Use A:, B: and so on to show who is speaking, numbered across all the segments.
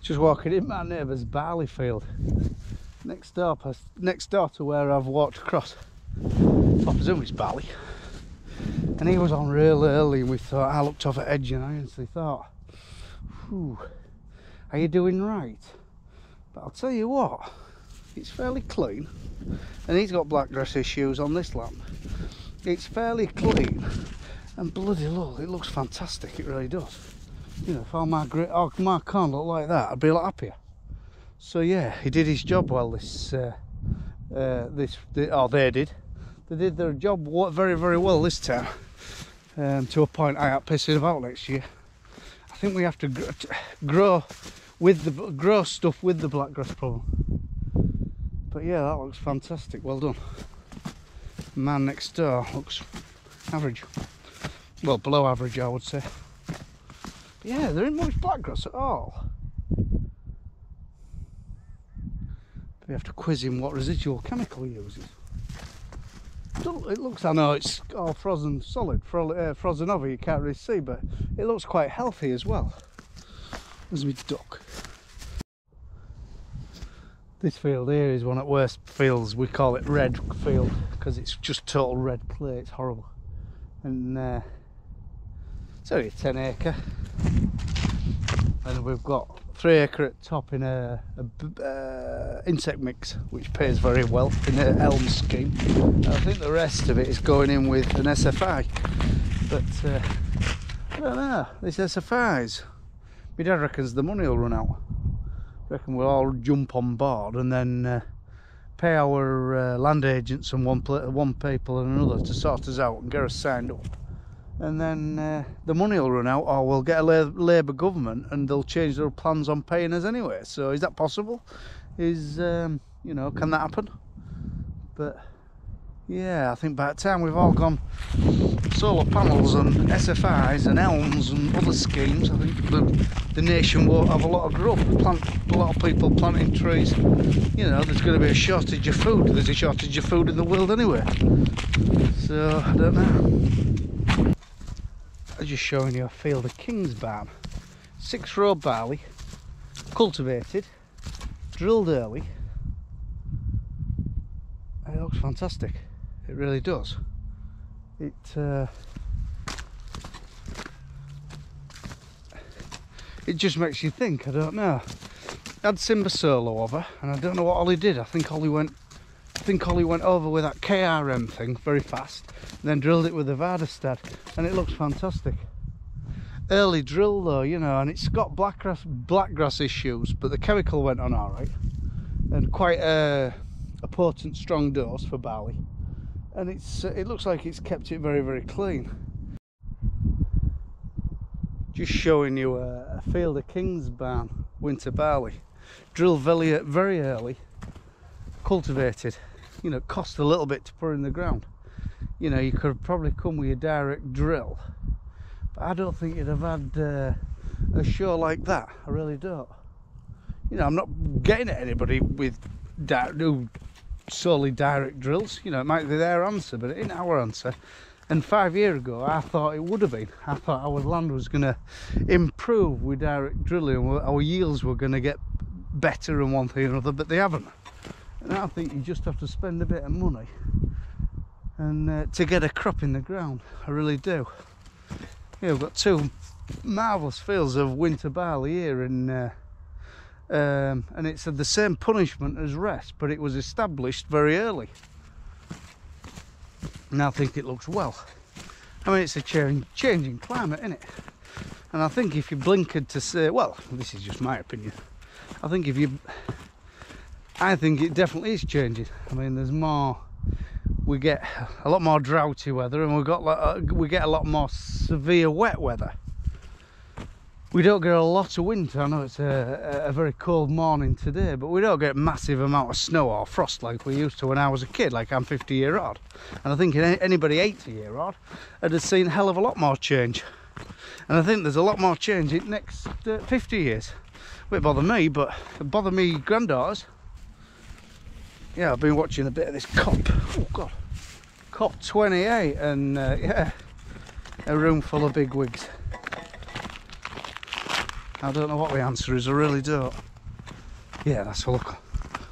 A: Just walking in my neighbour's barley field. Next door to where I've walked across. I presume it's barley. And he was on real early and we thought, I looked over edge and I honestly thought, whew, are you doing right? But I'll tell you what, it's fairly clean. And he's got blackgrass issues on this land. It's fairly clean. And bloody look, it looks fantastic, it really does. You know, if all my corn looked like that, I'd be a lot happier. So yeah, he did his job well they did. They did their job very, very well this time. To a point I ain't pissing about next year. I think we have to grow stuff with the blackgrass problem. But yeah, that looks fantastic. Well done. Man next door looks average. Well, below average, I would say. But yeah, there isn't much blackgrass at all. We have to quiz him what residual chemical he uses. It looks, I know it's all frozen solid, frozen over, you can't really see, but it looks quite healthy as well. There's my duck. This field here is one of the worst fields. We call it red field because it's just total red clay. It's horrible. And it's only a 10 acre. And we've got 3 acre at top in a insect mix, which pays very well in an elm scheme. I think the rest of it is going in with an SFI, but I don't know, these SFIs, my dad reckons the money will run out. I reckon we'll all jump on board and then pay our land agents and one people and another to sort us out and get us signed up. And then the money will run out, or we'll get a Labour government and they'll change their plans on paying us anyway. So is that possible? Is you know, can that happen? But yeah, I think by the time we've all gone solar panels and SFIs and elms and other schemes, I think the nation will have a lot of growth. A lot of people planting trees. You know, there's going to be a shortage of food. There's a shortage of food in the world anyway. So I don't know. I'm just showing you a field of Kingsbarn. 6-row barley, cultivated, drilled early. It looks fantastic. It really does. It just makes you think. I don't know. I had Simba Solo over, and I don't know what Ollie did. I think Ollie went over with that KRM thing very fast, and then drilled it with the Vardestad, and it looks fantastic. Early drill though, you know, and it's got blackgrass issues, but the chemical went on all right, and quite a potent, strong dose for barley, and it looks like it's kept it very, very clean. Just showing you a field of Kingsbarn winter barley, drilled very early, cultivated. You know, cost a little bit to put in the ground. You know, you could have probably come with a direct drill, but I don't think you'd have had a show like that. I really don't. You know, I'm not getting at anybody with solely direct drills. You know, it might be their answer, but it ain't our answer. And 5 years ago, I thought it would have been. I thought our land was going to improve with direct drilling. Our yields were going to get better and one thing or another, but they haven't. And I think you just have to spend a bit of money and to get a crop in the ground. I really do. Yeah, we've got 2 marvellous fields of winter barley here, and it's the same punishment as rest, but it was established very early. And I think it looks well. I mean, it's a changing climate, isn't it? And I think if you blinkered to say, well, this is just my opinion, I think it definitely is changing. I mean, there's more, we get a lot more droughty weather, and we get a lot more severe wet weather. We don't get a lot of winter. I know it's a very cold morning today, but we don't get a massive amount of snow or frost like we used to when I was a kid, like I'm 50-year-old. And I think anybody 80-year-old would have seen a hell of a lot more change. And I think there's a lot more change in the next 50 years. Won't bother me, but it'll bother me granddaughters. Yeah, I've been watching a bit of this COP. Oh God, COP 28, and yeah, a room full of bigwigs. I don't know what the answer is, I really don't. Yeah, let's have a look.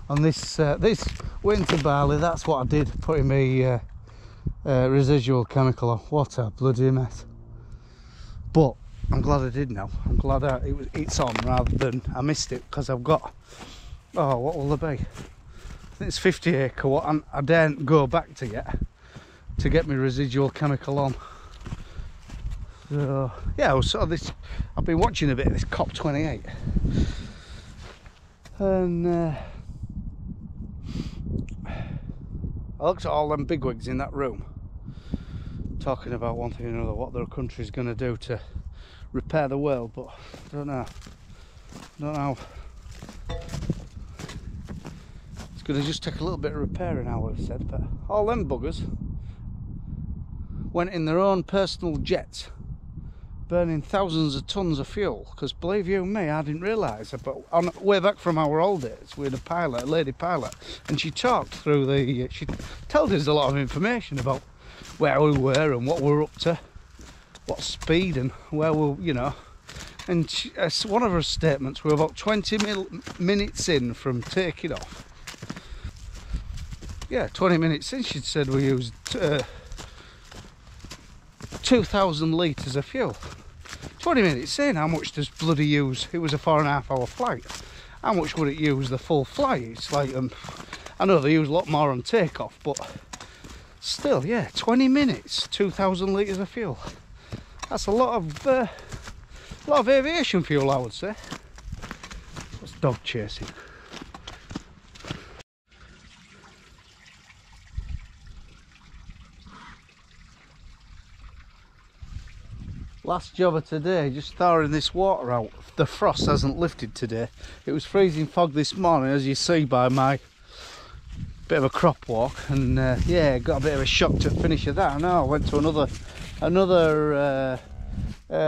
A: On this this winter barley, that's what I did, putting me residual chemical on. What a bloody mess. But I'm glad I did now. I'm glad it's on rather than I missed it, because I've got, oh, what will there be? I think it's 50 acre what, and I daren't go back to yet to get my residual chemical on. So yeah, I've been watching a bit of this COP28, and I looked at all them bigwigs in that room talking about one thing or another, what their country's going to do to repair the world, but I don't know. It's going to just take a little bit of repairing, I would have said, but all them buggers went in their own personal jets, burning thousands of tons of fuel, because believe you me, I didn't realise, but on way back from our old days, we had a lady pilot, and she talked through she told us a lot of information about where we were and what we were up to, what speed and where we, you know, and one of her statements, we were about 20 minutes in from taking off. Yeah, 20 minutes in, she'd said we used 2,000 litres of fuel. 20 minutes in, how much does bloody use? It was a 4.5 hour flight. How much would it use the full flight? It's like, I know they use a lot more on takeoff, but still, yeah, 20 minutes, 2,000 litres of fuel. That's a lot of aviation fuel, I would say. What's dog chasing? Last job of today, just thawing this water out. The frost hasn't lifted today. It was freezing fog this morning, as you see by my bit of a crop walk, and yeah, got a bit of a shock to finish of that. I know I went to another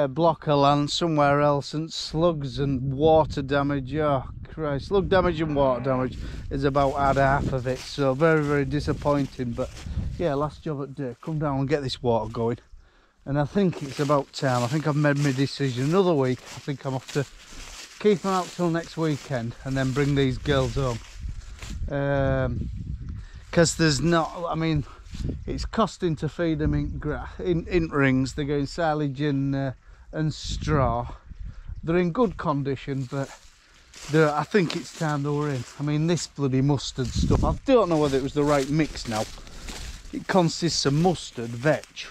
A: block of land somewhere else, and slugs and water damage. Oh Christ, slug damage and water damage is about had half of it, so very, very disappointing. But yeah, last job at day, come down and get this water going. And I think it's about time. I think I've made my decision. Another week, I think I'm off to keep them out till next weekend and then bring these girls home. Because there's not, I mean, it's costing to feed them in rings. They're getting silage and straw. They're in good condition, but I think it's time they were in. I mean, this bloody mustard stuff, I don't know whether it was the right mix now. It consists of mustard, vetch,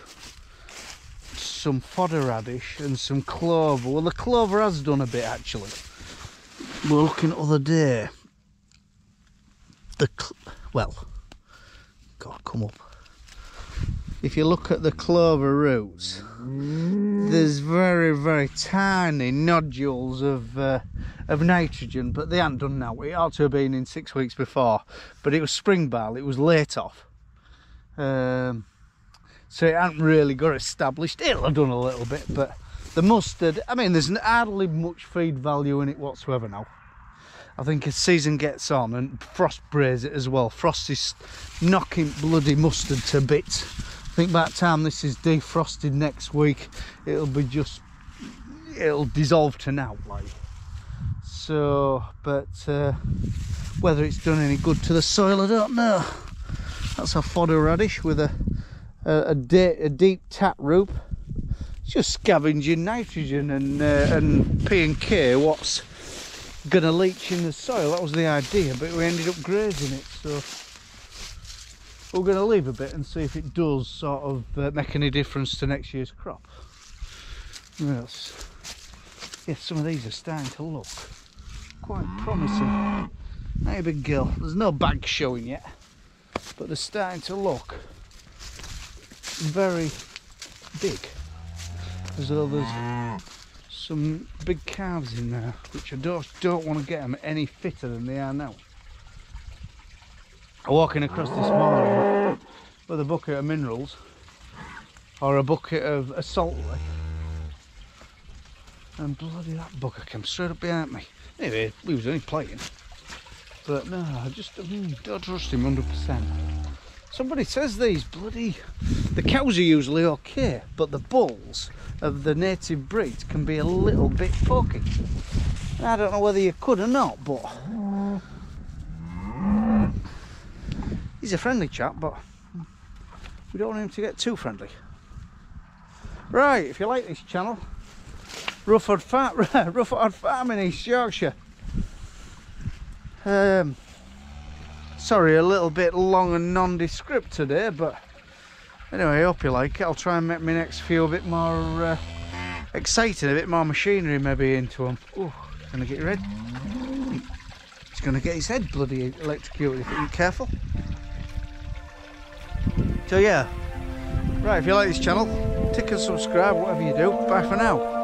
A: some fodder radish and some clover. Well, the clover has done a bit actually. We were looking the other day. Well, God, come up. If you look at the clover roots, there's very, very tiny nodules of nitrogen, but they aren't done now. It ought to have been in 6 weeks before, but it was spring barley. It was late off. So it hasn't really got established. It'll have done a little bit, but the mustard, I mean, there's hardly much feed value in it whatsoever now. I think as season gets on, and frost brays it as well, frost is knocking bloody mustard to bits. I think by the time this is defrosted next week, it'll dissolve to now, like. So, but whether it's done any good to the soil, I don't know. That's a fodder radish with a deep tap root. It's just scavenging nitrogen and P and K, what's gonna leach in the soil. That was the idea, but we ended up grazing it, so we're gonna leave a bit and see if it does sort of make any difference to next year's crop. Yes, yeah, some of these are starting to look quite promising. Hey, big girl, there's no bag showing yet, but they're starting to look very big, as though there's some big calves in there, which I don't want to get them any fitter than they are now. I'm walking across this morning with a bucket of minerals or a bucket of a salt lick, and bloody that bucket came straight up behind me. Anyway, we was only playing, but no, I just don't trust him 100%. Somebody says these bloody... The cows are usually okay, but the bulls of the native breeds can be a little bit pokey. I don't know whether you could or not, but... He's a friendly chap, but we don't want him to get too friendly. Right, if you like this channel, Rufford Farm in East Yorkshire. Sorry, a little bit long and nondescript today, but anyway, I hope you like it. I'll try and make my next few a bit more exciting, a bit more machinery maybe into them. Oh, gonna get red. He's gonna get his head bloody electrocuted if you're careful. So yeah, right, if you like this channel, tick and subscribe, whatever you do. Bye for now.